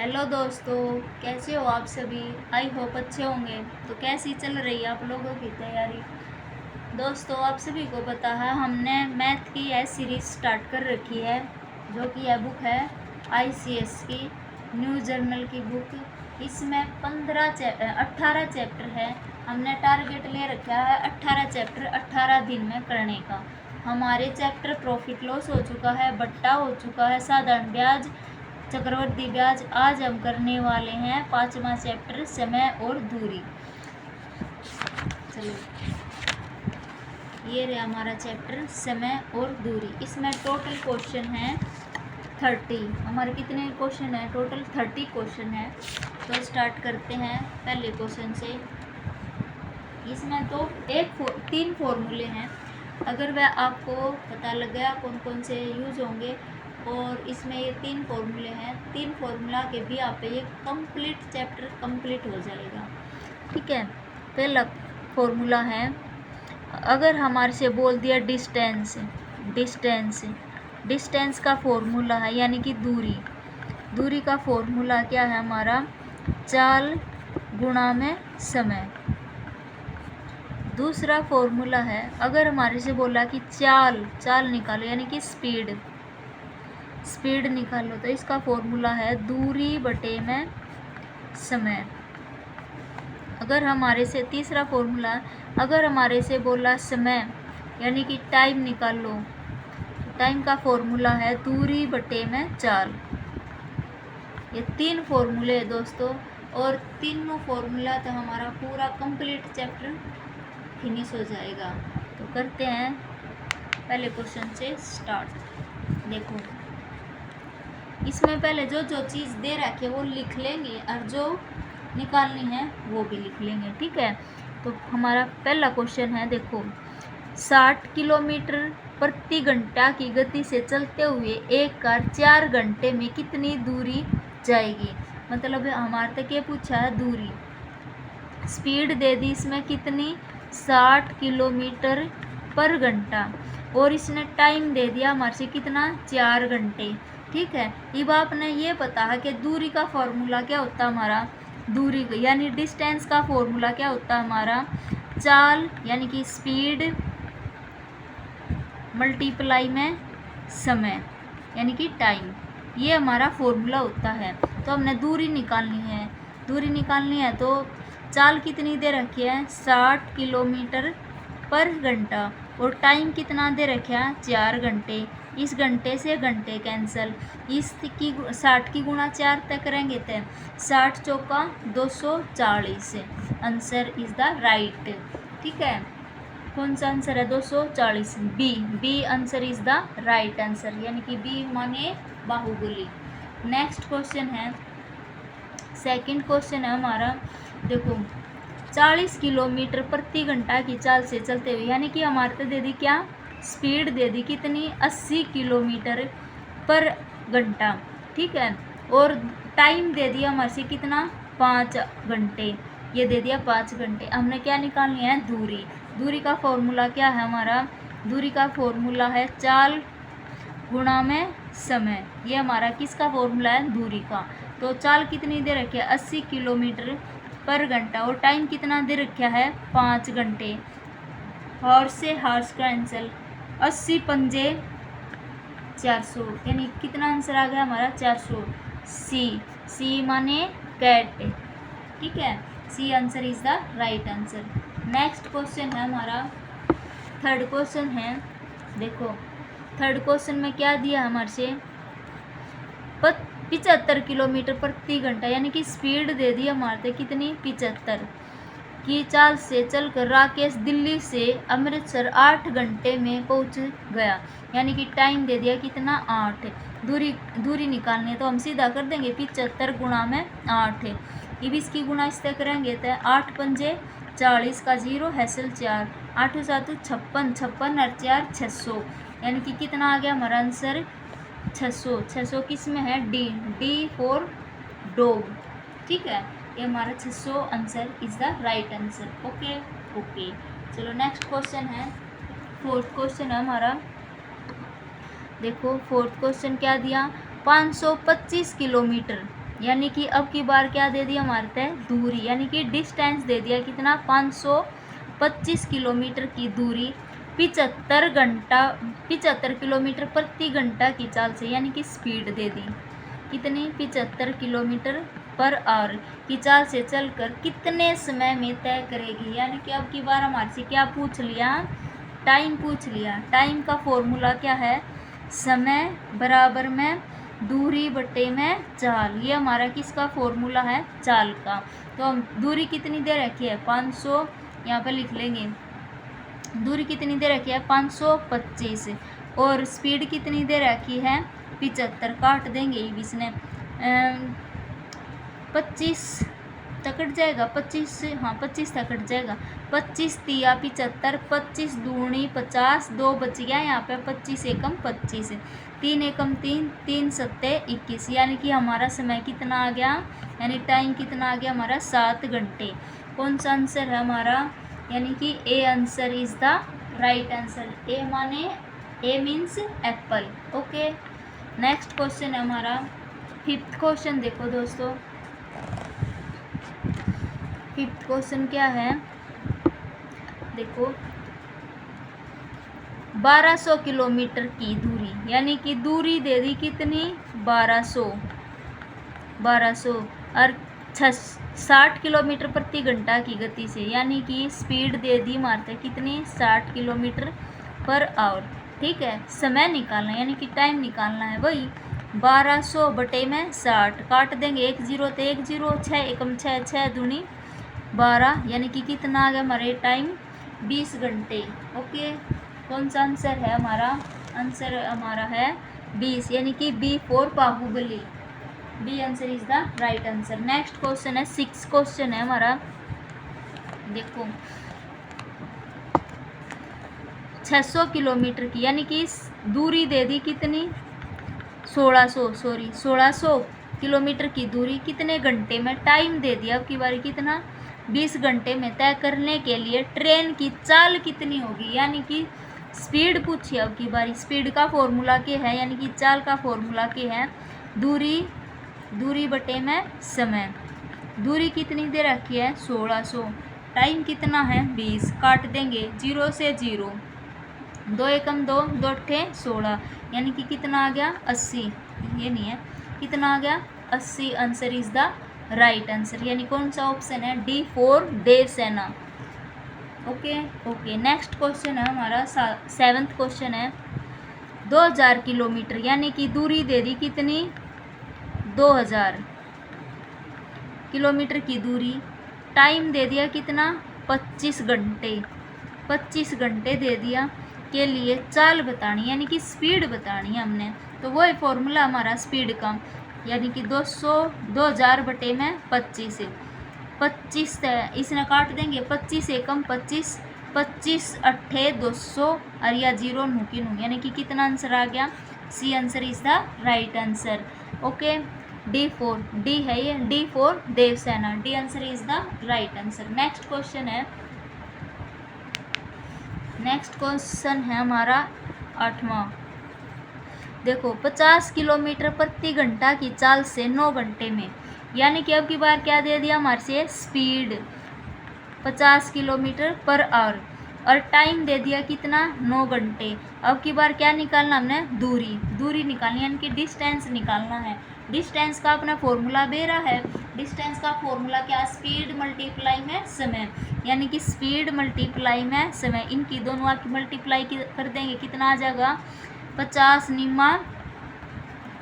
Hello दोस्तों, कैसे हो आप सभी। आई होप अच्छे होंगे। तो कैसी चल रही है आप लोगों की तैयारी। दोस्तों, आप सभी को पता है हमने मैथ की यह सीरीज स्टार्ट कर रखी है, जो कि यह बुक है ICS की न्यू जर्नल की बुक। इसमें 18 चैप्टर है। हमने टारगेट ले रखा है 18 चैप्टर 18 दिन में करने का। हमारे चैप्टर प्रॉफिट लॉस हो चुका है, बट्टा हो चुका है, साधारण ब्याज, चक्रवृद्धि ब्याज। आज हम करने वाले हैं 5वां चैप्टर, समय और दूरी। चलो, ये रहा हमारा चैप्टर समय और दूरी। इसमें टोटल क्वेश्चन है 30। हमारे कितने क्वेश्चन है टोटल? 30 क्वेश्चन है। तो स्टार्ट करते हैं पहले क्वेश्चन से। इसमें तो 3 फॉर्मूले हैं। अगर वह आपको पता लग गया कौन कौन से यूज होंगे, और इसमें ये 3 फॉर्मूले हैं। 3 फॉर्मूला के भी आप ये कंप्लीट चैप्टर कंप्लीट हो जाएगा। ठीक है। पहला फॉर्मूला है, अगर हमारे से बोल दिया डिस्टेंस का फॉर्मूला है, यानी कि दूरी का फॉर्मूला क्या है हमारा? चाल गुणा में समय। दूसरा फॉर्मूला है, अगर हमारे से बोला कि चाल निकालो, यानी कि स्पीड निकालो, तो इसका फॉर्मूला है दूरी बटे में समय। अगर हमारे से तीसरा फॉर्मूला, अगर हमारे से बोला समय यानी कि टाइम निकालो, टाइम का फॉर्मूला है दूरी बटे में चाल। ये 3 फॉर्मूले हैं दोस्तों, और तीनों फॉर्मूला तो हमारा पूरा कंप्लीट चैप्टर फिनिश हो जाएगा। तो करते हैं पहले क्वेश्चन से स्टार्ट। देखो, इसमें पहले जो चीज़ दे रखी है वो लिख लेंगे, और जो निकालनी है वो भी लिख लेंगे। ठीक है। तो हमारा पहला क्वेश्चन है, देखो, 60 किलोमीटर प्रति घंटा की गति से चलते हुए एक कार 4 घंटे में कितनी दूरी जाएगी। मतलब हमारे तक ये पूछा है दूरी। स्पीड दे दी इसमें कितनी? 60 किलोमीटर पर घंटा, और इसने टाइम दे दिया हमारे से कितना? 4 घंटे। ठीक है। अब आपने ये पता है कि दूरी का फॉर्मूला क्या होता है हमारा? दूरी यानी डिस्टेंस का फॉर्मूला क्या होता है हमारा? चाल यानी कि स्पीड मल्टीप्लाई में समय यानी कि टाइम। ये हमारा फॉर्मूला होता है। तो हमने दूरी निकालनी है तो चाल कितनी दे रखी है? 60 किलोमीटर पर घंटा, और टाइम कितना दे रखा है? 4 घंटे। इस घंटे से घंटे कैंसल, इसकी 60 की गुणा 4 तक करेंगे तो 60 चौका 240। Answer is the right. ठीक है। कौन सा आंसर है? 240। B answer is the right answer, यानी कि बी माने बाहुबली। नेक्स्ट क्वेश्चन है, सेकंड क्वेश्चन है हमारा। देखो, 40 किलोमीटर प्रति घंटा की चाल से चलते हुए, यानी कि हमारे तो दे दी क्या? स्पीड दे दी कितनी? 80 किलोमीटर पर घंटा। ठीक है। और टाइम दे दिया हमारे से कितना? 5 घंटे। ये दे दिया 5 घंटे। हमने क्या निकालनी है? दूरी का फॉर्मूला क्या है हमारा? दूरी का फॉर्मूला है चाल गुणा में समय। ये हमारा किसका फॉर्मूला है? दूरी का। तो चाल कितनी दे रखी है? 80 किलोमीटर पर घंटा, और टाइम कितना दे रखा है? 5 घंटे। हॉर्स से हॉर्स का आंसर 80 पंजे 400, यानी कितना आंसर आ गया हमारा? 400। सी माने कैट। ठीक है। C answer is the right answer. Next question है हमारा, थर्ड क्वेश्चन है। देखो, थर्ड क्वेश्चन में क्या दिया हमारे से? 75 किलोमीटर प्रति घंटा, यानी कि स्पीड दे दी हमारे कितनी? 75 की चाल से चलकर राकेश दिल्ली से अमृतसर 8 घंटे में पहुंच गया, यानी कि टाइम दे दिया कितना? 8। दूरी निकालनी है तो हम सीधा कर देंगे 75 गुणा में 8। अब इसकी गुणा इससे करेंगे तो 8 पंजे 40 का 0 हैसल 4, 8 7 56, 56 और 4 600, यानी कि कितना आ गया हमारा आंसर? 600। 600 किस में है? D for dog. ठीक है। ये हमारा 600 answer is the right answer. Okay. चलो, नेक्स्ट क्वेश्चन है, फोर्थ क्वेश्चन है हमारा। देखो, फोर्थ क्वेश्चन क्या दिया? 525 किलोमीटर यानी कि अब की बार क्या दे दिया हमारे तय दूरी, यानी कि डिस्टेंस दे दिया कितना 525 किलोमीटर की दूरी 75 किलोमीटर प्रति घंटा की चाल से, यानी कि स्पीड दे दी कितनी 75 किलोमीटर पर आवर की चाल से चलकर कितने समय में तय करेगी। यानी कि अब की बार हमारे से क्या पूछ लिया, टाइम पूछ लिया। टाइम का फॉर्मूला क्या है, समय बराबर में दूरी बटे में चाल। ये हमारा किसका फॉर्मूला है, चाल का। तो हम दूरी कितनी दे रखी है 500, यहाँ पर लिख लेंगे दूरी कितनी दे रखी है 525 और स्पीड कितनी दे रखी है 75, काट देंगे इसने 25 तक कट जाएगा 25, हाँ 25 तक कट जाएगा 25 तिया 75, 25 दूनी 50, 2 बच गया यहाँ पे 25 एकम 25, 3 एकम 3, 3 सत्ते 21, यानी कि हमारा समय कितना आ गया, यानी टाइम कितना आ गया हमारा 7 घंटे। कौन सा आंसर है हमारा, यानी कि A answer is the right answer. A माने A means apple. Okay, next question है हमारा 5th क्वेश्चन। देखो दोस्तों 5th क्वेश्चन क्या है, देखो 1200 किलोमीटर की दूरी, यानी कि दूरी दे दी कितनी 1200 और 60 किलोमीटर प्रति घंटा की गति से, यानी कि स्पीड दे दी मारते कितनी 60 किलोमीटर पर आवर। ठीक है, समय निकालना यानी कि टाइम निकालना है, वही 1200 बटे में 60, काट देंगे 1 0 तो 1 0, 6 एकम 6, 6 दूनी 12, यानी कि कितना आ गया हमारे टाइम 20 घंटे। ओके, कौन सा आंसर है हमारा, आंसर हमारा है 20, यानी कि B for Baahubali. B answer is the right answer. Next question है 6th क्वेश्चन है हमारा। देखो 600 किलोमीटर की, यानी कि दूरी दे दी कितनी 1600 किलोमीटर की दूरी कितने घंटे में, टाइम दे दिया अब की बारी कितना 20 घंटे में तय करने के लिए ट्रेन की चाल कितनी होगी, यानी कि स्पीड पूछी अब की बारी। स्पीड का फॉर्मूला क्या है, यानी कि चाल का फॉर्मूला क्या है, दूरी बटे में समय। दूरी कितनी दे रखी है 1600, टाइम कितना है 20, काट देंगे 0 से 0, 2 एकम 2, 2 अट्ठे 16, यानी कि कितना आ गया 80, ये नहीं है कितना आ गया 80, answer is the right answer. यानी कौन सा ऑप्शन है D for Devsena. Okay, next question है हमारा 7th क्वेश्चन है 2000 किलोमीटर, यानी कि दूरी दे दी कितनी 2000 किलोमीटर की दूरी, टाइम दे दिया कितना 25 घंटे, 25 घंटे दे दिया के लिए चाल बतानी, यानी कि स्पीड बतानी है हमने। तो वही फॉर्मूला हमारा स्पीड का, यानी कि 2000 बटे में 25, 25 इसने काट देंगे 25 एकम 25, 25 अट्ठे 200 और या 0 नू की नू, यानी कि कितना आंसर आ गया, C answer is the right answer. Okay, D है ये, D for Devsena, D answer is the right answer. Next question है हमारा 8वां। देखो 50 किलोमीटर प्रति घंटा की चाल से 9 घंटे में, यानी कि अब की बार क्या दे दिया हमारे से स्पीड 50 किलोमीटर पर आवर और टाइम दे दिया कितना 9 घंटे। अब की बार क्या निकालना हमने, दूरी निकालनी, यानी कि डिस्टेंस निकालना है। डिस्टेंस का अपना फॉर्मूला दे रहा है, डिस्टेंस का फॉर्मूला क्या, स्पीड मल्टीप्लाई में समय, यानी कि स्पीड मल्टीप्लाई में समय, इनकी दोनों की मल्टीप्लाई कर देंगे कितना आ जाएगा 50 निमा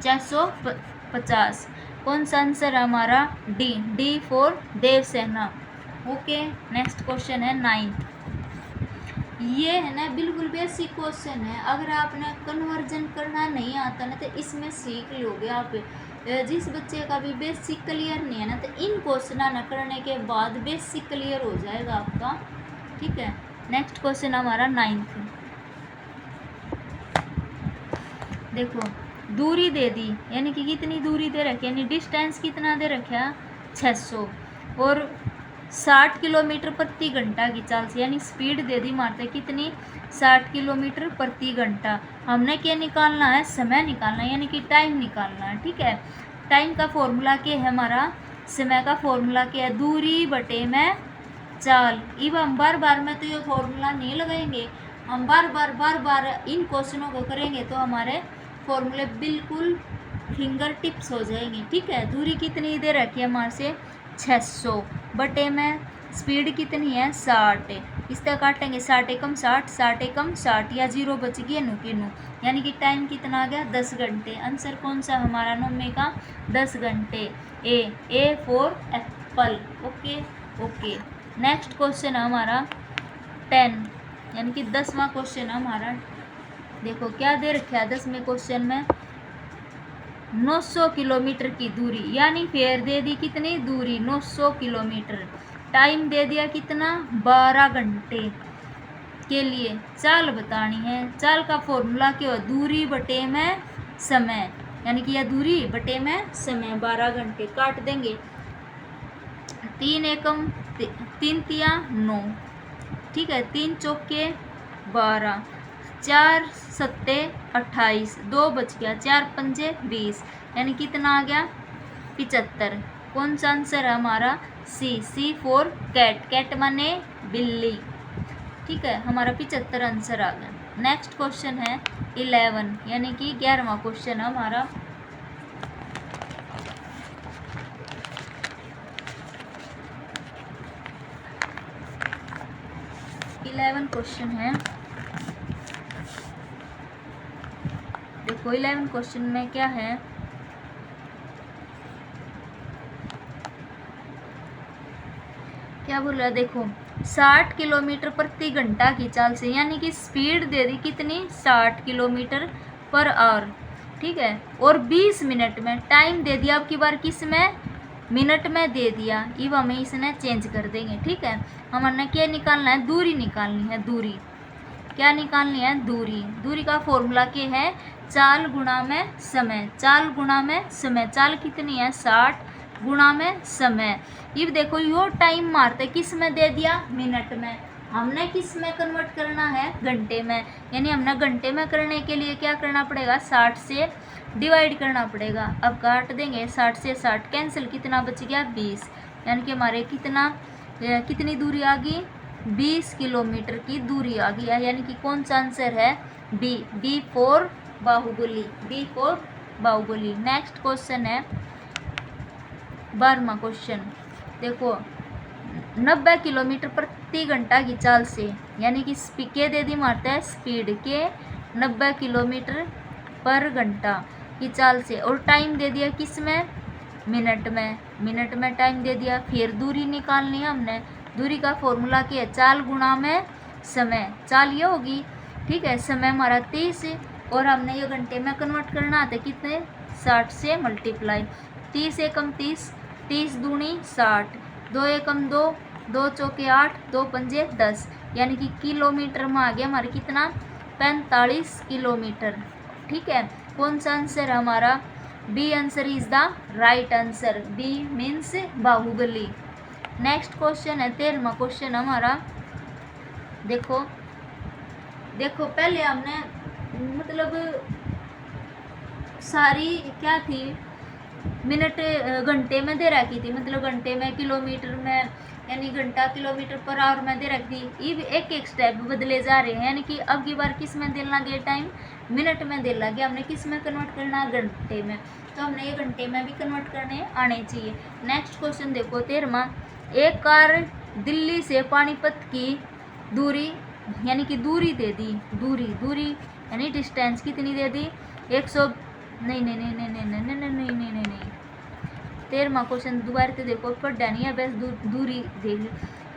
450। कौन सा आंसर है हमारा, D for Devsena. Okay, next question है 9th। ये है ना बिल्कुल बेसिक क्वेश्चन है, अगर आपने कन्वर्जन करना नहीं आता ना तो इसमें सीख लोगे आप। जिस बच्चे का भी बेसिक क्लियर नहीं है ना तो इन क्वेश्चन ना करने के बाद बेसिक क्लियर हो जाएगा आपका। ठीक है, नेक्स्ट क्वेश्चन हमारा 9th। देखो दूरी दे दी, यानी कि कितनी दूरी दे रखी, यानी डिस्टेंस कितना दे रखा 600 और 60 किलोमीटर प्रति घंटा की चाल से, यानी स्पीड दे दी मारते कितनी 60 किलोमीटर प्रति घंटा। हमने क्या निकालना है, समय निकालना है, यानी कि टाइम निकालना है। ठीक है, टाइम का फॉर्मूला क्या है हमारा, समय का फॉर्मूला क्या है, दूरी बटे में चाल। अब हम बार बार में तो ये फॉर्मूला नहीं लगाएंगे, हम बार बार इन क्वेश्चनों को करेंगे तो हमारे फॉर्मूले बिल्कुल फिंगर टिप्स हो जाएंगे। ठीक है, दूरी कितनी दे रखी है हमारे से 600 बटे में स्पीड कितनी है 60, इस तरह काटेंगे 60 एकम 60, 60 एकम 60 या 0 बच गया नु की नु, यानी कि टाइम कितना आ गया 10 घंटे। आंसर कौन सा हमारा 9 का 10 घंटे। A for Apple. Okay okay. Next question है हमारा 10 यानी कि 10वां क्वेश्चन है हमारा। देखो क्या दे रखा है 10वें क्वेश्चन में, 900 किलोमीटर की दूरी, यानी फेर दे दी कितनी दूरी 900 किलोमीटर, टाइम दे दिया कितना 12 घंटे के लिए चाल बतानी है। चाल का फॉर्मूला क्या है, दूरी बटे में समय, यानी कि यह दूरी बटे में समय 12 घंटे। काट देंगे 3 एकम 3 तिया 9, ठीक है, 3 चौके 12, 4 सत्ते 28, 2 बच गया, 4 पंजे 20, यानी कितना आ गया 75। कौन सा आंसर है हमारा सी फॉर कैट, कैट माने बिल्ली। ठीक है, हमारा 75 आंसर आ गया। नेक्स्ट क्वेश्चन है 11 यानी कि 11वां क्वेश्चन है हमारा। क्वेश्चन है, देखो 11 क्वेश्चन में क्या है, क्या बोल रहा है, देखो 60 किलोमीटर प्रति घंटा की चाल से, यानी कि स्पीड दे दी कितनी 60 किलोमीटर पर आवर। ठीक है, और 20 मिनट में टाइम दे दिया, अब की बार किस में मिनट में दे दिया, अब हमें इसने चेंज कर देंगे। ठीक है, हमने क्या निकालना है, दूरी निकालनी है। दूरी क्या निकालनी है, दूरी। दूरी का फॉर्मूला क्या है, चाल गुणा में समय, चाल गुणा में समय। चाल कितनी है 60 गुणा में समय। ये देखो यो टाइम मारते किस में दे दिया मिनट में, हमने किस में कन्वर्ट करना है घंटे में, यानी हमने घंटे में करने के लिए क्या करना पड़ेगा 60 से डिवाइड करना पड़ेगा। अब काट देंगे 60 से 60 कैंसिल, कितना बच गया 20, यानी कि हमारे कितनी दूरी आ गई 20 किलोमीटर की दूरी आ गई है, यानी कि कौन सा आंसर है B for Baahubali, B for Baahubali. Next question है 12वां क्वेश्चन। देखो 90 किलोमीटर प्रति घंटा की चाल से, यानी कि के दे दी मारता है स्पीड के 90 किलोमीटर पर घंटा की चाल से, और टाइम दे दिया किस में मिनट में, मिनट में टाइम दे दिया। फिर दूरी निकालनी है हमने, दूरी का फॉर्मूला क्या है, चाल गुणा में समय। चाल ये होगी, ठीक है, समय हमारा 30 और हमने ये घंटे में कन्वर्ट करना आता है कितने 60 से मल्टीप्लाई, 30 एकम 30, 30 दूनी 60, 2 एकम 2, 2 चौके 8, 2 पंजे 10, यानी कि किलोमीटर में आ गया हमारे कितना 45 किलोमीटर। ठीक है, कौन सा आंसर है हमारा B answer is the right answer, B means Baahubali. Next question है 13वां क्वेश्चन हमारा। देखो पहले हमने मतलब सारी क्या थी मिनट घंटे में दे रखी थी, मतलब घंटे में किलोमीटर में, यानी घंटा किलोमीटर पर आवर में दे रखी थी। अब एक स्टेप बदले जा रहे हैं, यानी कि अब की बार किस में देना गया टाइम मिनट में दे लगे, हमने किस में कन्वर्ट करना घंटे में, तो हमने ये घंटे में भी कन्वर्ट करने आने चाहिए। नेक्स्ट क्वेश्चन देखो 13वां, एक कार दिल्ली से पानीपत की दूरी, यानी कि दूरी दे दी, दूरी यानी डिस्टेंस कितनी दे दी 100, नहीं 13वां क्वेश्चन दोबारा से देखो, पढ़ा नहीं है बस दूरी देगी।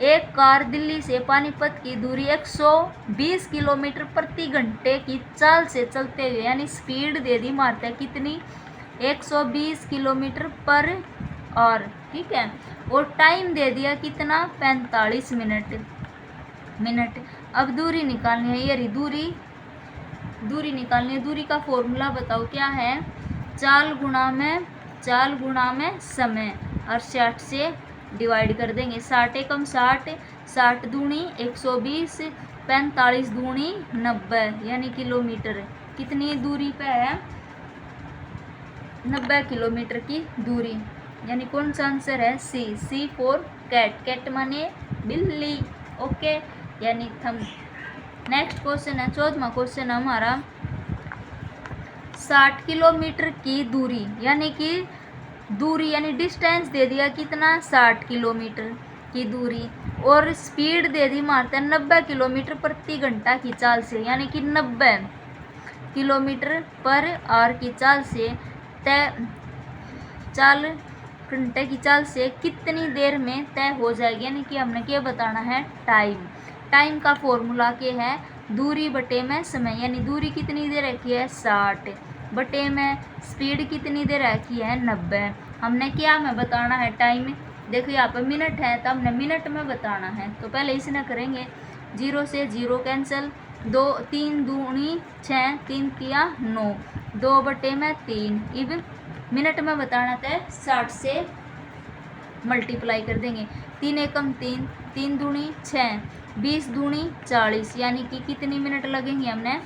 एक कार दिल्ली से पानीपत की दूरी 120 किलोमीटर प्रति घंटे की चाल से चलते हुए, यानी स्पीड दे दी मारता है कितनी 120 किलोमीटर पर आवर। ठीक है, और टाइम दे दिया कितना 45 मिनट। अब दूरी निकालनी है, ये दूरी निकालनी है। दूरी का फॉर्मूला बताओ क्या है, चाल गुणा में समय, और 60 से डिवाइड कर देंगे, 60 एकम 60, 60 दूनी 120, 45 दूनी 90, यानी किलोमीटर। कितनी दूरी पे है 90 किलोमीटर की दूरी, यानी कौन सा आंसर है? सी फॉर कैट, कैट माने बिल्ली। ओके, यानी थम। नेक्स्ट क्वेश्चन है 14वां क्वेश्चन हमारा 60 किलोमीटर की दूरी, यानी कि दूरी यानी डिस्टेंस दे दिया कितना? 60 किलोमीटर की दूरी, और स्पीड दे दी मारते हैं 90 किलोमीटर प्रति घंटा की चाल से, यानी कि 90 किलोमीटर पर आवर की चाल से घंटे की चाल से कितनी देर में तय हो जाएगी, यानी कि हमने क्या बताना है? टाइम। टाइम का फॉर्मूला क्या है? दूरी बटे में समय, यानी दूरी कितनी देर रखी है? 60 बटे में स्पीड कितनी देर रखी है? 90। हमने क्या में बताना है? टाइम। देखो यहाँ पर मिनट है तो हमने मिनट में बताना है, तो पहले इसने करेंगे 0 से 0 कैंसिल, 3 दूनी 6, 3 तिया 9, 2 बटे में 3। इब मिनट में बताना था 60 से मल्टीप्लाई कर देंगे, 3 एकम 3, 3 दूनी 6, 20 दूनी 40, यानी कि कितनी मिनट लगेंगे? हमने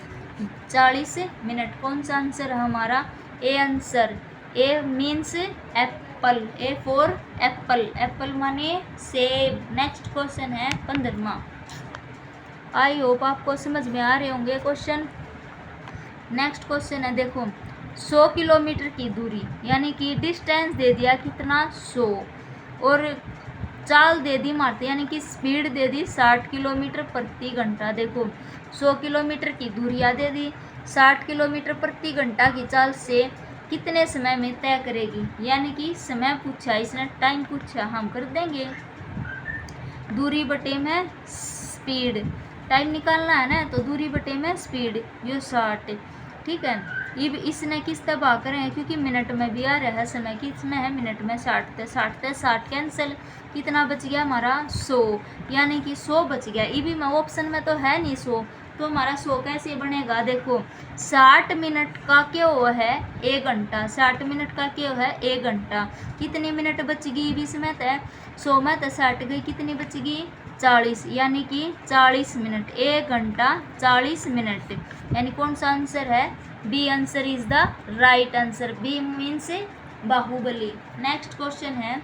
40 मिनट। कौन सा आंसर है हमारा? A answer. A means Apple, A for Apple, Apple माने सेब। नेक्स्ट क्वेश्चन है 15वां। आई होप आपको समझ में आ रहे होंगे क्वेश्चन। नेक्स्ट क्वेश्चन है देखो 100 किलोमीटर की दूरी, यानी कि डिस्टेंस दे दिया कितना? 100, और चाल दे दी मारते, यानी कि स्पीड दे दी 60 किलोमीटर प्रति घंटा। देखो 100 किलोमीटर की दूरियाँ दे दी, 60 किलोमीटर प्रति घंटा की चाल से कितने समय में तय करेगी, यानी कि समय पूछा, इसने टाइम पूछा, हम कर देंगे दूरी बटे में स्पीड। टाइम निकालना है ना, तो दूरी बटे में स्पीड, यो 60। ठीक है, अब इसने किस तरह भाग करें, क्योंकि मिनट में भी आ रहा है समय, किसमें है? मिनट में। 60 कैंसिल, कितना बच गया हमारा? 100, यानी कि 100 बच गया। इभी में ऑप्शन में तो है नहीं 100, तो हमारा 100 कैसे बनेगा? देखो 60 मिनट का क्या हुआ है? 1 घंटा। 60 मिनट का क्या है? 1 घंटा। कितनी मिनट बचगी? 20 में तो 100 में तो 60 गई, कितनी बचगी? 40, यानी कि 40 मिनट। 1 घंटा 40 मिनट, यानी कौन सा आंसर है? B answer is the right answer. B means Baahubali. Next question है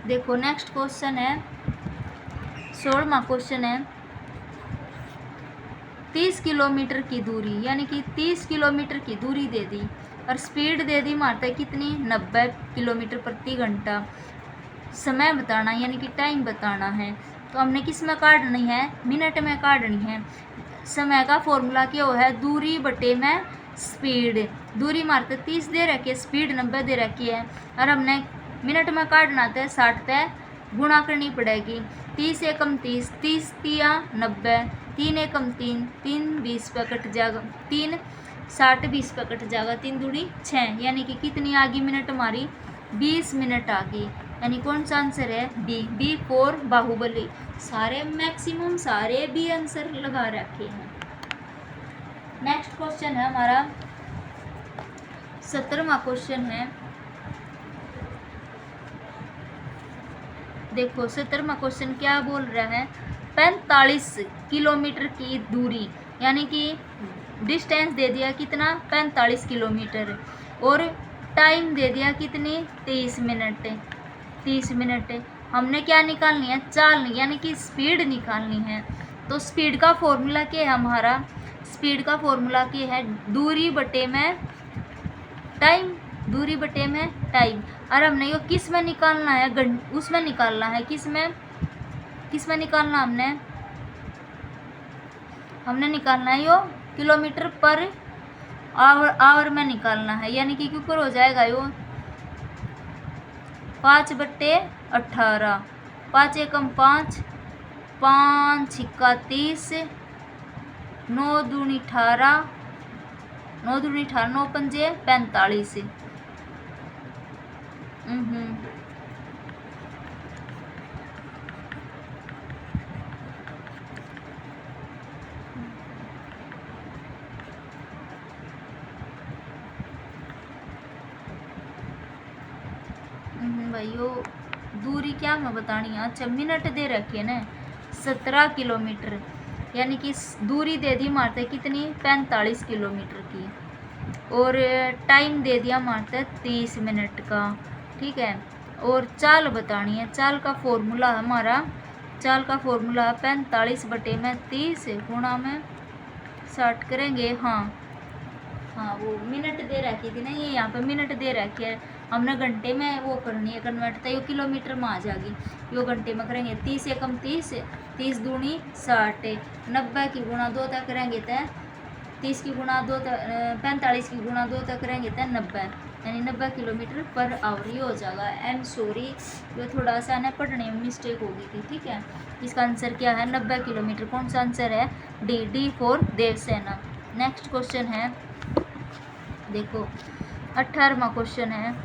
देखो, नेक्स्ट क्वेश्चन है 16वां क्वेश्चन है 30 किलोमीटर की दूरी, यानी कि 30 किलोमीटर की दूरी दे दी और स्पीड दे दी मारते कितनी? 90 किलोमीटर प्रति घंटा। समय बताना, यानी कि टाइम बताना है, तो हमने किस में काटनी है? मिनट में काटनी है। समय का फॉर्मूला क्या है? दूरी बटे में स्पीड। दूरी मारते 30 दे रखी है, स्पीड 90 दे रखी है, और हमने मिनट में काटना था 60 तय गुणा करनी पड़ेगी। 30 एकम 30, 30 तिया 90, 3 एकम 3, 3 20 पे कट जाएगा, 3 60 20 पे कट जाएगा, 3 दूनी 6, यानी कि कितनी आ गई मिनट हमारी? 20 मिनट आ गई, यानी कौन सा आंसर है? बी। B for Baahubali. सारे मैक्सिमम सारे बी आंसर लगा रखे हैं। नेक्स्ट क्वेश्चन है हमारा 17वां क्वेश्चन है। देखो 17वां क्वेश्चन क्या बोल रहा है? 45 किलोमीटर की दूरी, यानी कि डिस्टेंस दे दिया कितना? 45 किलोमीटर, और टाइम दे दिया कितनी? 30 मिनट। 30 मिनट। हमने क्या निकालनी है? चाल, यानी कि स्पीड निकालनी है। तो स्पीड का फॉर्मूला क्या है हमारा? स्पीड का फॉर्मूला क्या है? दूरी बटे में टाइम, दूरी बटे में टाइम। और हमने ये किस में निकालना है? उसमें निकालना है, किस में निकालना? हमने निकालना है यो किलोमीटर पर आवर में निकालना है, यानी कि ऊपर हो जाएगा यो 5/18, 5 एकम 5, 5 छिक्का 30, 9 दूनी 18, 9 दूनी 18, 9 पंजे 45। भाइयों दूरी क्या मैं बतानी है? अच्छा मिनट दे रखे ना 17 किलोमीटर, यानी कि दूरी दे दी मारते कितनी 45 किलोमीटर की, और टाइम दे दिया मारते 30 मिनट का। ठीक है, और चाल बतानी है। चाल का फॉर्मूला हमारा, चाल का फॉर्मूला 45 बटे में 30 गुणा में 60 करेंगे। हाँ वो मिनट दे रखी थी ना, ये यहाँ पे मिनट दे रखी है, हमने घंटे में वो करनी है कन्वर्ट, तो ये किलोमीटर में आ जाएगी, यो घंटे में करेंगे। 30 एकम 30, 30 दूनी 60, 90 की गुणा 2 तक करेंगे तो 30 की गुणा 2 तक 45 की गुणा 2 तक करेंगे तो 90, यानी 90 किलोमीटर पर आवर। ये हो जाएगा। एम सॉरी, ये थोड़ा सा ना पढ़ने में मिस्टेक हो गई थी। ठीक है, इसका आंसर क्या है 90 किलोमीटर। कौन सा आंसर है? D for Devsena. Next question है, देखो 18वां क्वेश्चन है।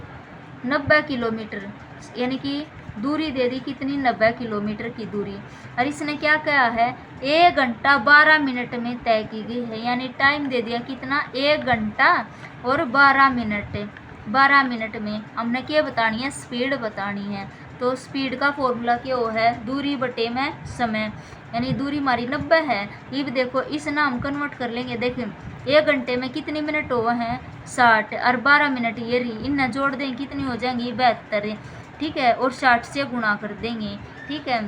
90 किलोमीटर यानी कि दूरी दे दी कितनी 90 किलोमीटर की दूरी, और इसने क्या कहा है 1 घंटा 12 मिनट में तय की गई है, यानी टाइम दे दिया कितना 1 घंटा और 12 मिनट। 12 मिनट में हमने क्या बतानी है? स्पीड बतानी है। तो स्पीड का फॉर्मूला क्या वो है? दूरी बटे में समय, यानी दूरी हमारी 90 है। ये भी देखो इस ना हम कन्वर्ट कर लेंगे। देखें 1 घंटे में कितने मिनट हुए हैं 60, और 12 मिनट ये रही, इन्हें जोड़ देंगे कितनी हो जाएंगी 72। ठीक है, और 60 से गुणा कर देंगे। ठीक है,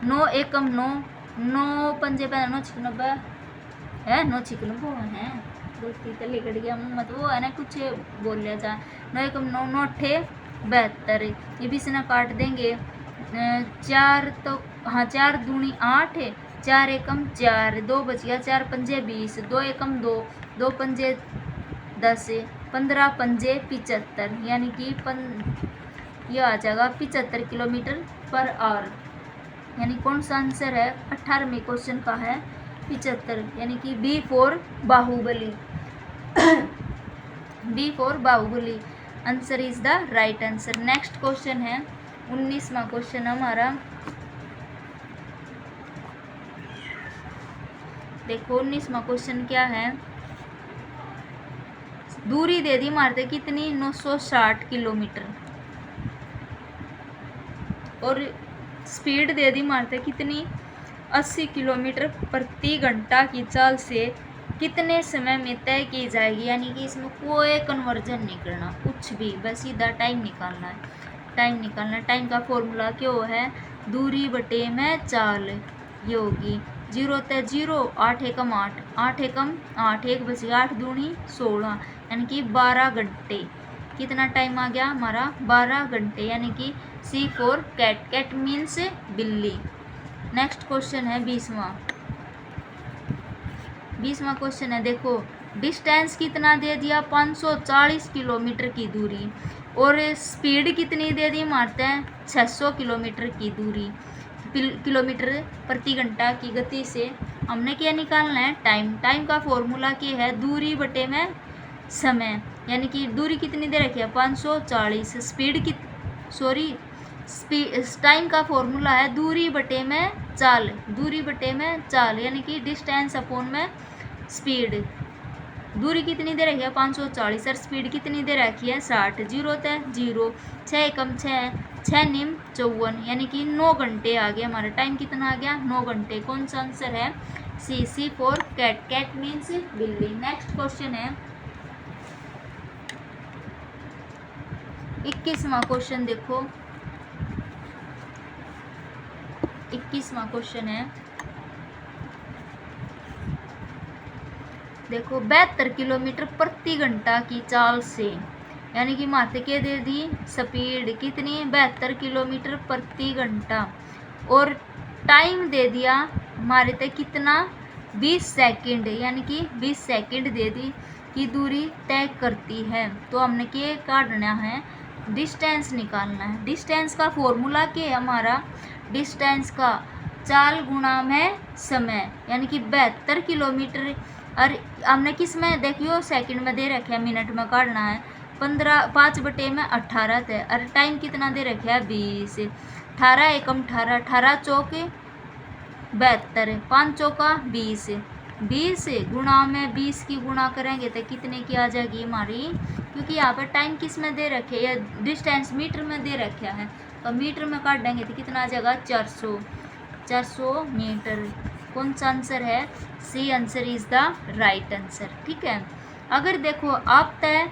9 एकम 9, 9 पंजे 9 छिक 90 है, 9 छिक 90 है, दोस्ती तले कट गया मत वो है ना, कुछ बोल लिया जा। 9 एकम 9, 9 अट्ठे 72, ये भी इसने काट देंगे। 4 तो हाँ 4 दूनी 8, 4 एकम 4, 2 बच गया, 4 पंजे 20, 2 एकम 2, 2 पंजे 10, 15 पंजे 75, यानी कि यह आ जाएगा 75 किलोमीटर पर आवर। यानी कौन सा आंसर है 18वें क्वेश्चन का है 75, यानी कि B for Baahubali. B for Baahubali answer is the right answer. Next question है 19वां क्वेश्चन हमारा। देखो 19वां क्वेश्चन क्या है? दूरी दे दी मारते कितनी 960 किलोमीटर, और स्पीड दे दी मारते कितनी 80 किलोमीटर प्रति घंटा की चाल से कितने समय में तय की जाएगी। यानी कि इसमें कोई कन्वर्जन नहीं करना कुछ भी, बस सीधा टाइम निकालना है। टाइम निकालना है। टाइम का फॉर्मूला क्या है? दूरी बटे में चाल। ये होगी 0 ते 0, 8 एकम 8, 8 एकम 8, 1 बच गया, 8 दूनी 16, यानी कि 12 घंटे। कितना टाइम आ गया हमारा 12 घंटे, यानी कि सी फॉर कैट। कैट मीन्स बिल्ली। नेक्स्ट क्वेश्चन है 20वां क्वेश्चन है। देखो डिस्टेंस कितना दे दिया 540 किलोमीटर की दूरी, और स्पीड कितनी दे दी मारते हैं 600 किलोमीटर की दूरी, किलोमीटर प्रति घंटा की गति से हमने क्या निकालना है? टाइम। टाइम का फॉर्मूला क्या है? दूरी बटे में समय, यानी कि दूरी कितनी दे रखी है 540, स्पीड की टाइम का फॉर्मूला है दूरी बटे में चाल। दूरी बटे में चाल, यानी कि डिस्टेंस अपॉन में स्पीड। दूरी कितनी दे रखी है 540, और स्पीड कितनी दे रखी है 60। 0 ते 0, 6 एकम 6, 6 निम 54, यानी कि 9 घंटे आ गया हमारा। टाइम कितना आ गया 9 घंटे। कौन सा आंसर है? सी फॉर कैट। कैट मीन्स बिल्ली। नेक्स्ट क्वेश्चन है 21वां क्वेश्चन। देखो 21वां क्वेश्चन है। देखो 72 किलोमीटर प्रति घंटा की चाल से, यानी कि माते के दे दी स्पीड कितनी 72 किलोमीटर प्रति घंटा, और टाइम दे दिया हमारे तक कितना 20 सेकंड, यानी कि 20 सेकंड दे दी की दूरी तय करती है। तो हमने क्या काटना है? डिस्टेंस निकालना है। डिस्टेंस का फॉर्मूला क्या है हमारा? डिस्टेंस का चाल गुणा में समय, यानी कि 72 किलोमीटर, और हमने किस में देखियो सेकंड में दे रखे है, मिनट में काटना है। 5 बटे में 18 थे, और टाइम कितना दे रखे है 20। 18 एकम 18, 18 चौके 72, 5 चौका 20, 20 गुणा में 20 की गुणा करेंगे तो कितने की आ जाएगी हमारी? क्योंकि यहाँ पर टाइम किस में दे रखे है, या डिस्टेंस मीटर में दे रखा है, तो मीटर में काट देंगे तो कितना आ जाएगा 400 मीटर। कौन सा आंसर है? C answer is the right answer. ठीक है, अगर देखो आप तय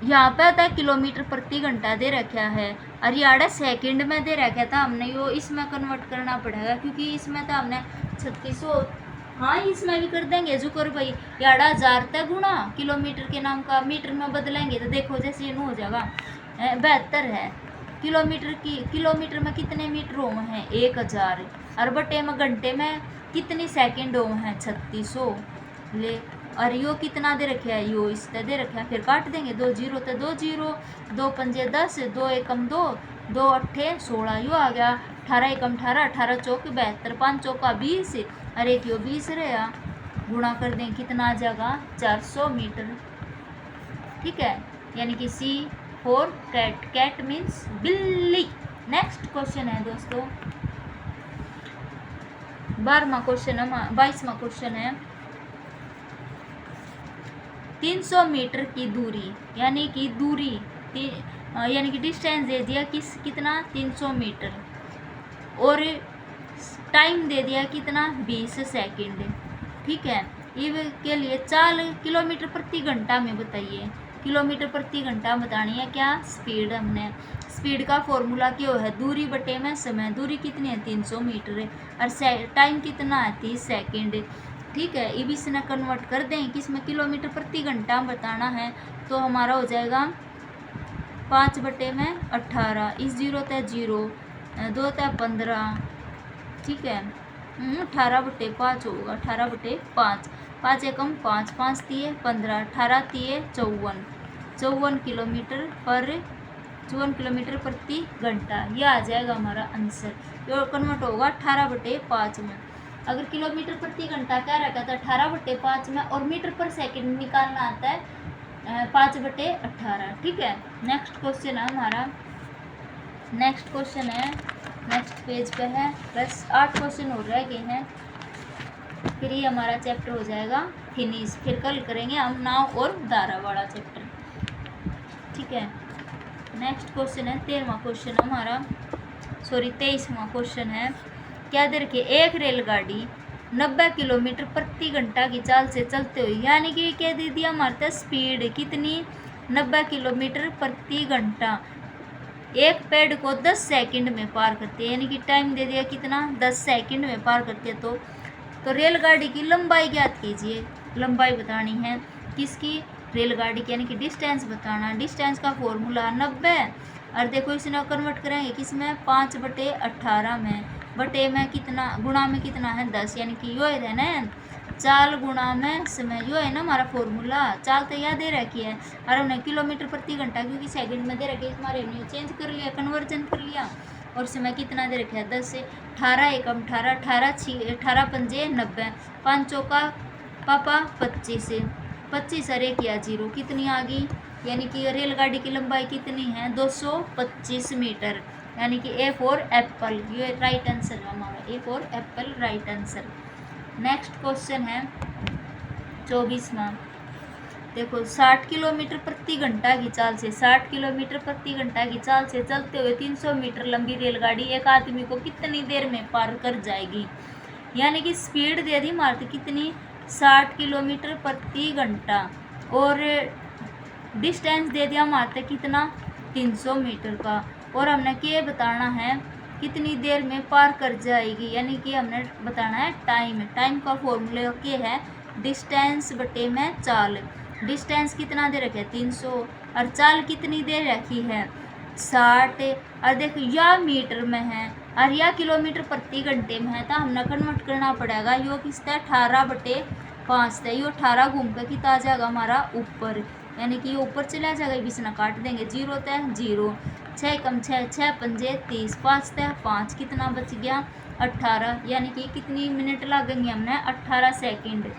यहाँ पे आता है किलोमीटर प्रति घंटा दे रखा है और याड़ा सेकंड में दे रखा था, हमने यो इसमें कन्वर्ट करना पड़ेगा क्योंकि इसमें तो हमने 3600, हाँ इसमें भी कर देंगे जुकर भाई, याड़ा 1000 तक गुणा किलोमीटर के नाम का मीटर में बदलेंगे तो देखो जैसे ये हो जाएगा 72 है किलोमीटर में कितने मीटर हो हैं 1000 और बटे में घंटे में कितनी सेकंड हो हैं 3600 ले, और यो कितना दे रखे है यो इस दे रखे है, फिर काट देंगे 2 जीरो तो 2 जीरो, 2 पंजे 10, 2 एकम 2, 2 अट्ठे 16, यो आ गया 18 एकम 18, 18 चौक 72, 5 चौका 20 और एक यो 20 रहा, गुणा कर दें कितना आ जाएगा 400 मीटर। ठीक है, यानी कि सी फॉर कैट, कैट मीन्स बिल्ली। नेक्स्ट क्वेश्चन है दोस्तों 12वां क्वेश्चन है, 22वां क्वेश्चन है 300 मीटर की दूरी, यानी कि दूरी यानी कि डिस्टेंस दे दिया कितना 300 मीटर और टाइम दे दिया कितना 20 सेकंड। ठीक है, ये के लिए 4 किलोमीटर प्रति घंटा में बताइए, किलोमीटर प्रति घंटा बतानी है क्या स्पीड, हमने स्पीड का फॉर्मूला क्या है दूरी बटे में समय, दूरी कितनी है 300 मीटर और टाइम कितना है 30 सेकंड। ठीक है, ये भी इसने कन्वर्ट कर दें कि इसमें किलोमीटर प्रति घंटा बताना है तो हमारा हो जाएगा 5 बटे में 18, इस 0 तय 0, 2 तय 15। ठीक है, 18 बटे 5 होगा, 18 बटे 5, 5 एकम 5, 5 तिये 15, 18 तिये 54, 54 किलोमीटर प्रति घंटा, ये आ जाएगा हमारा आंसर। ये कन्वर्ट होगा 18 बटे 5 में। अगर किलोमीटर प्रति घंटा क्या रखा था 18 बटे 5 में और मीटर पर सेकंड निकालना आता है 5 बटे 18। ठीक है, नेक्स्ट क्वेश्चन है हमारा, नेक्स्ट क्वेश्चन है नेक्स्ट पेज पे है, बस 8 क्वेश्चन और रह गए हैं, फिर ये हमारा चैप्टर हो जाएगा फिनिश, फिर कल करेंगे हम नाव और दारा वाला चैप्टर। ठीक है, नेक्स्ट क्वेश्चन है 13वां क्वेश्चन हमारा, सॉरी 23वां क्वेश्चन है, क्या दे रखिए एक रेलगाड़ी 90 किलोमीटर प्रति घंटा की चाल से चलते हुए, यानी कि क्या दे दिया हमारे स्पीड कितनी 90 किलोमीटर प्रति घंटा, एक पेड़ को 10 सेकंड में पार करती है, यानी कि टाइम दे दिया कितना 10 सेकंड में पार करती है। तो रेलगाड़ी की लंबाई ज्ञात कीजिए, लंबाई बतानी है किसकी रेलगाड़ी की, यानी कि डिस्टेंस बताना, डिस्टेंस का फॉर्मूला 90 और देखो इसने कन्वर्ट करेंगे किसमें 5 बटे 18 में, बटे में कितना गुणा में कितना है 10, यानी कि यो है ना चाल गुणा में समय, यो है ना हमारा फॉर्मूला, चाल तो याद दे रखी है और हमने किलोमीटर प्रति घंटा क्योंकि सेकंड में दे रखी है हमारे हमने चेंज कर लिया, कन्वर्जन कर लिया, और समय कितना दे रखा है 10 से 18 एकम 18, 18 पंजे 90, 5 चौका पापा 25, 25 अरे किया 0, कितनी आ गई, यानी कि रेलगाड़ी की लंबाई कितनी है 225 मीटर, यानी कि ए फॉर एप्पल, ये राइट आंसर है हमारा, A for Apple right answer. Next question है 24वां, देखो 60 किलोमीटर प्रति घंटा की चाल से 60 किलोमीटर प्रति घंटा की चाल से चलते हुए 300 मीटर लंबी रेलगाड़ी एक आदमी को कितनी देर में पार कर जाएगी, यानी कि स्पीड दे दी मारती कितनी 60 किलोमीटर प्रति घंटा और डिस्टेंस दे दिया मारते कितना 300 मीटर का, और हमने क्या बताना है कितनी देर में पार कर जाएगी, यानी कि हमने बताना है टाइम, टाइम का फॉर्मूला क्या है डिस्टेंस बटे में चाल, डिस्टेंस कितना दे रखे 300 और चाल कितनी देर रखी है 60, और देखो या मीटर में है और या किलोमीटर प्रति घंटे में है, तो हमने कन्वर्ट करना पड़ेगा, यो किसता 18 बटे 5 था, यो 18 घूम कर कितना आ जाएगा हमारा ऊपर, यानी कि ये ऊपर चला जाएगा, बीच में काट देंगे 0 तय 0, 6 कम 6, 6 पंजे 30, 5 तय 5, कितना बच गया 18, यानी कि कितनी मिनट लगेंगे हमने 18 सेकंड,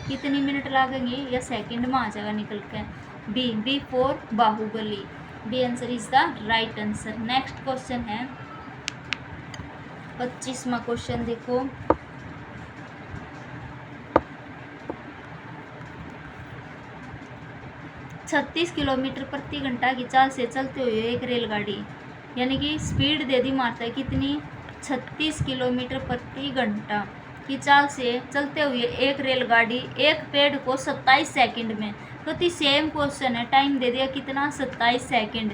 कितनी मिनट लगेंगे या सेकंड में आ जाएगा निकल के, B for Baahubali, B answer is the right answer. Next question है 25वां क्वेश्चन, देखो 36 किलोमीटर प्रति घंटा की चाल से चलते हुए एक रेलगाड़ी, यानी कि स्पीड दे दी मात्रा कितनी 36 किलोमीटर प्रति घंटा की चाल से चलते हुए एक रेलगाड़ी एक पेड़ को 27 सेकंड में, तो सेम क्वेश्चन है, टाइम दे दिया कितना 27 सेकंड,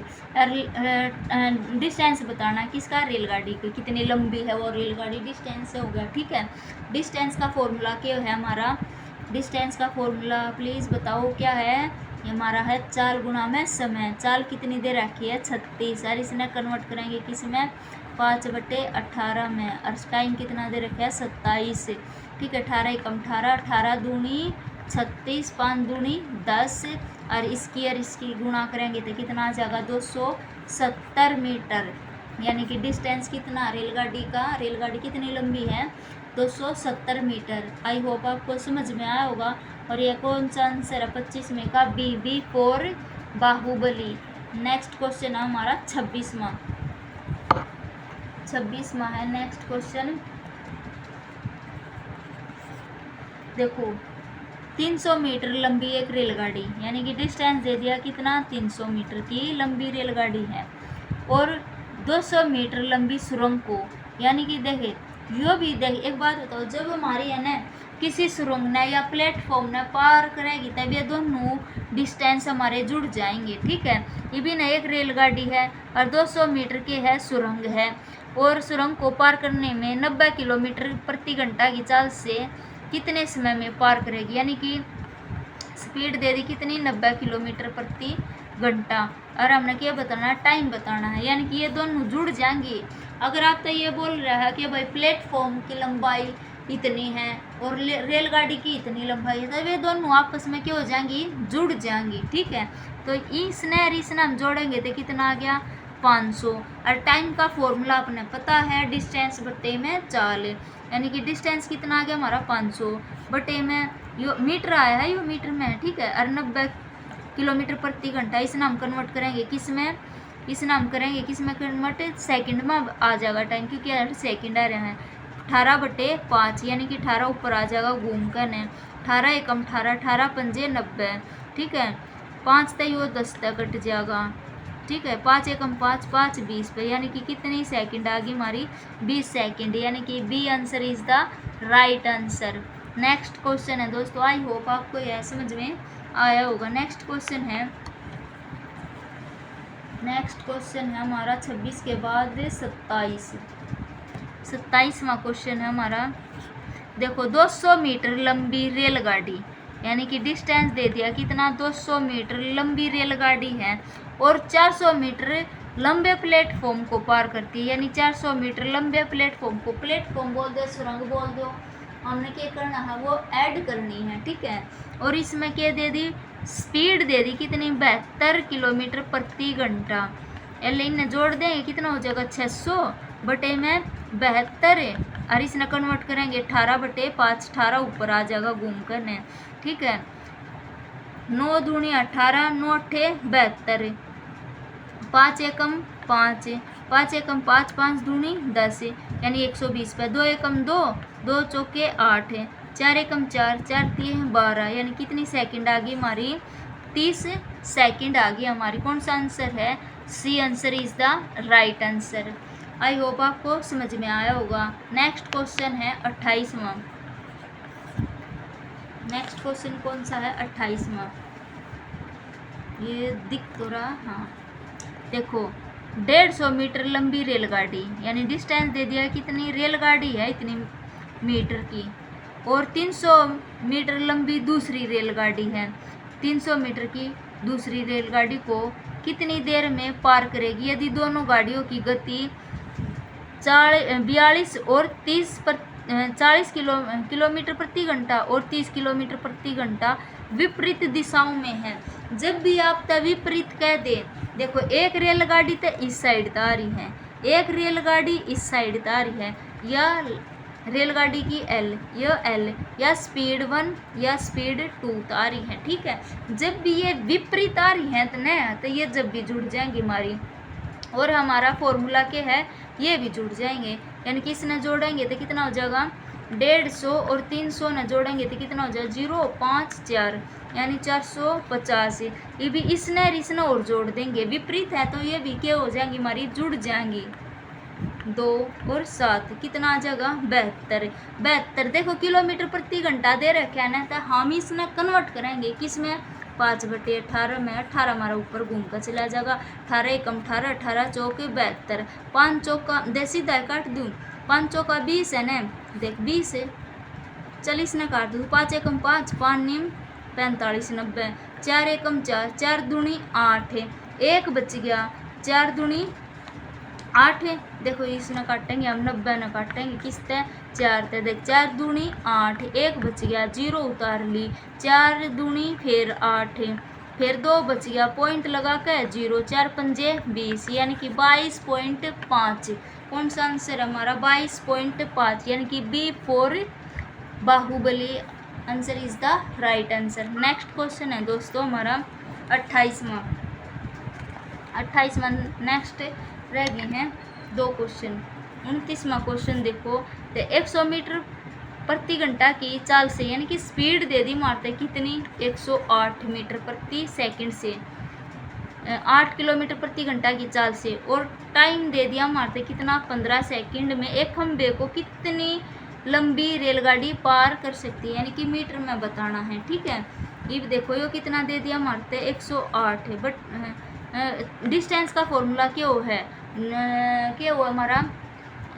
डिस्टेंस बताना किसका, रेलगाड़ी की कितनी लंबी है वो रेलगाड़ी, डिस्टेंस से हो गया। ठीक है, डिस्टेंस का फॉर्मूला क्या है हमारा, डिस्टेंस का फॉर्मूला प्लीज़ बताओ क्या है, ये हमारा है चाल गुणा में समय। चाल कितनी दे रखी है 36, और इसने कन्वर्ट करेंगे किस में, 5/18 में, और टाइम कितना दे रखा है 27। ठीक है, 18 एकम 18, 18 दूनी 36, 5 दूनी 10, और इसकी गुणा करेंगे तो कितना आ जाएगा 270 मीटर, यानी कि डिस्टेंस कितना रेलगाड़ी का, रेलगाड़ी कितनी लंबी है 270 मीटर। आई होप आपको समझ में आया होगा। और ये कौन सा आंसर है 25 में का, B for Baahubali. Next question है हमारा 26वां है नेक्स्ट क्वेश्चन। देखो 300 मीटर लंबी एक रेलगाड़ी, यानी कि डिस्टेंस दे दिया कितना 300 मीटर की लंबी रेलगाड़ी है, और 200 मीटर लंबी सुरंग को, यानी कि देखे यो भी देख, एक बात बताओ, जब हमारी है ना किसी सुरंग ने या प्लेटफॉर्म ने पार करेगी तब ये दोनों डिस्टेंस हमारे जुड़ जाएंगे। ठीक है, ये भी ना एक रेलगाड़ी है और 200 मीटर की है सुरंग है, और सुरंग को पार करने में 90 किलोमीटर प्रति घंटा की चाल से कितने समय में पार करेगी, यानी कि स्पीड दे दी कितनी 90 किलोमीटर प्रति घंटा, और हमने क्या बताना है, टाइम बताना है, यानी कि ये दोनों जुड़ जाएंगे। अगर आप तो ये बोल रहा है कि भाई प्लेटफॉर्म की लंबाई इतनी है और रेलगाड़ी की इतनी लंबाई है, तो वे दोनों आपस में क्या हो जाएंगी, जुड़ जाएंगी। ठीक है, तो इसने और इसने हम जोड़ेंगे तो कितना आ गया 500, और टाइम का फॉर्मूला अपने पता है, डिस्टेंस बटे में चाल, यानी कि डिस्टेंस कितना आ गया हमारा 500 बटे में यो मीटर आया है, यो मीटर में है। ठीक है, और 90 किलोमीटर प्रति घंटा, इसने हम कन्वर्ट करेंगे किस में, इसने हम करेंगे किस में कन्वर्ट, सेकंड में आ जाएगा टाइम, क्योंकि सेकंड आ रहे हैं। 18/5, यानी कि 18 ऊपर आ जाएगा घूम कर ने, 18 एकम 18, 18 पंजे 90। ठीक है, 5 तय वो 10 तक कट जाएगा। ठीक है, 5 एकम 5, 5 20 पे, यानी कि कितनी सेकंड आ गई हमारी 20 सेकंड, यानी कि B answer is the right answer. Next question है दोस्तों, आई होप आपको यह समझ में आया होगा। नेक्स्ट क्वेश्चन है हमारा 26 के बाद 27वां क्वेश्चन है हमारा। देखो 200 मीटर लंबी रेलगाड़ी, यानी कि डिस्टेंस दे दिया कितना 200 मीटर लंबी रेलगाड़ी है, और 400 मीटर लंबे प्लेटफॉर्म को पार करती है, यानी 400 मीटर लंबे प्लेटफॉर्म को, प्लेटफॉर्म बोल दो सुरंग बोल दो, हमने क्या करना है वो ऐड करनी है। ठीक है, और इसमें क्या दे दी, स्पीड दे दी कितनी 72 किलोमीटर प्रति घंटा, एल इन्हें जोड़ देंगे कितना हो जाएगा 600 बटे में 72, और इसने कन्वर्ट करेंगे 18/5, 18 ऊपर आ जाएगा घूम कर ने। ठीक है, 9 दूनी 18, 9 अट्ठे 72, 5 एकम 5, 5 एकम 5, 5 दूनी 10, यानी 120 पे, 2 एकम 2, 2 चौके 8, 4 एकम 4, 4 3 12, यानी कितनी सेकंड आ गई हमारी 30 सेकंड आ गई हमारी। कौन सा आंसर है, C answer is the right answer. I hope आपको समझ में आया होगा। नेक्स्ट क्वेश्चन है 28वां। नेक्स्ट क्वेश्चन कौन सा है 28वां, ये दिख तो रहा, हाँ देखो 150 मीटर लंबी रेलगाड़ी, यानी डिस्टेंस दे दिया कितनी रेलगाड़ी है इतनी मीटर की, और 300 मीटर लंबी दूसरी रेलगाड़ी है, 300 मीटर की दूसरी रेलगाड़ी को कितनी देर में पार करेगी, यदि दोनों गाड़ियों की गति 42 और 40 किलोमीटर प्रति घंटा और 30 किलोमीटर प्रति घंटा विपरीत दिशाओं में है। जब भी आप विपरीत कह दें, देखो एक रेलगाड़ी तो इस साइड आ रही है, एक रेलगाड़ी इस साइड आ रही है, या रेलगाड़ी की एल या स्पीड 1 या स्पीड 2 आ रही है। ठीक है, जब भी ये विपरीत आ रही है तो ये जब भी जुड़ जाएंगी हमारी, और हमारा फॉर्मूला क्या है, ये भी जुड़ जाएंगे, यानी कि इसने जोड़ेंगे तो कितना हो जाएगा 150, और 300 न जोड़ेंगे तो कितना हो जाएगा 0 5 4, यानी 450। ये भी इसने और जोड़ देंगे, विपरीत है तो ये भी क्या हो जाएंगी हमारी, जुड़ जाएंगी। 2 और 7 कितना आ जाएगा 72। 72 देखो किलोमीटर प्रति घंटा दे रखा है ना, तो हम इसमें कन्वर्ट करेंगे किस में 5/18 में। 18 हमारा ऊपर घूम कर चला जाएगा। 18 एकम 18, 18 चौक 72, 5 चौका दे सीधा काट दूँ, 5 चौका 20 है ना, देख 20 है, 40 ने काट दूँ, 5 एकम 5, 5 निम 45, 90, 4 एकम 4, 4 दूनी 8 है, 1 बच गया, 4 दूनी 8 है। देखो इसने काटेंगे हम, 90 ने काटेंगे किसते 4 ते, देख 4 दूनी 8, 1 बच गया, 0 उतार ली, 4 दूनी फिर 8 है, फिर 2 बच गया, पॉइंट लगा के 0, 4 पंजे 20 यानी कि 22.5। कौन सा आंसर है हमारा 22.5 यानी कि B for Baahubali answer is the right answer. Next question है दोस्तों हमारा 28वां नेक्स्ट रह गए हैं 2 क्वेश्चन। 29वां क्वेश्चन देखो, तो 100 मीटर प्रति घंटा की चाल से यानी कि स्पीड दे दी मारते कितनी 108 मीटर प्रति सेकंड से, 8 किलोमीटर प्रति घंटा की चाल से, और टाइम दे दिया मारते कितना 15 सेकंड में एक खंबे को कितनी लंबी रेलगाड़ी पार कर सकती है, यानी कि मीटर में बताना है। ठीक है, ये देखो ये कितना दे दिया मारते 108 है, बट डिस्टेंस का फॉर्मूला क्या है क्या हुआ हमारा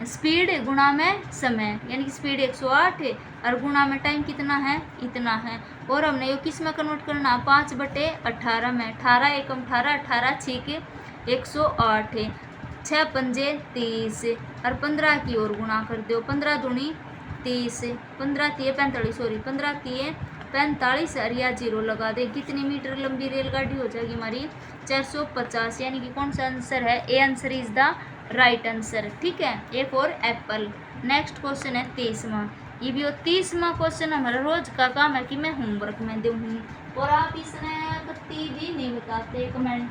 स्पीड गुणा में समय, यानी कि स्पीड 108 है और गुणा में टाइम कितना है इतना है, और हमने ये किस में कन्वर्ट करना 5/18 में, 18 एकम 18, 18 छीक 108 है, 6 पंजे 30 और 15 की ओर गुणा कर दो, 15 दूनी 30, 15 तिये 45 सॉरी 15 तिये 45 और या 0 लगा दे, कितनी मीटर लंबी रेलगाड़ी हो जाएगी हमारी 450, यानी कि कौन सा आंसर है ए answer is the right answer. ठीक है, A for Apple. Next question है 23वां। ये भी 30वां क्वेश्चन हमारा रोज का काम है कि मैं होमवर्क में दूँ और आप इसने कत्ती भी नहीं बताते कमेंट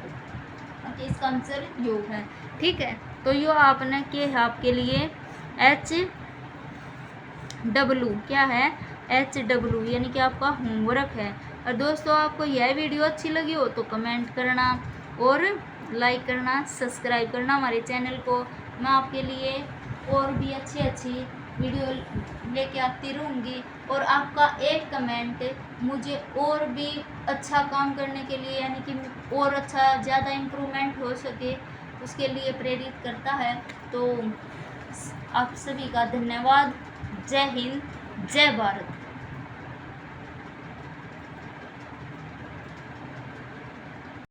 कि इसका आंसर योग है। ठीक है, तो यो आपने के आपके लिए HW क्या है HW यानी कि आपका होमवर्क है। और दोस्तों आपको यह वीडियो अच्छी लगी हो तो कमेंट करना और लाइक करना, सब्सक्राइब करना हमारे चैनल को। मैं आपके लिए और भी अच्छी वीडियो लेके आती रहूँगी, और आपका एक कमेंट मुझे और भी अच्छा काम करने के लिए, यानी कि और अच्छा ज़्यादा इम्प्रूवमेंट हो सके उसके लिए प्रेरित करता है। तो आप सभी का धन्यवाद। जय हिंद, जय भारत।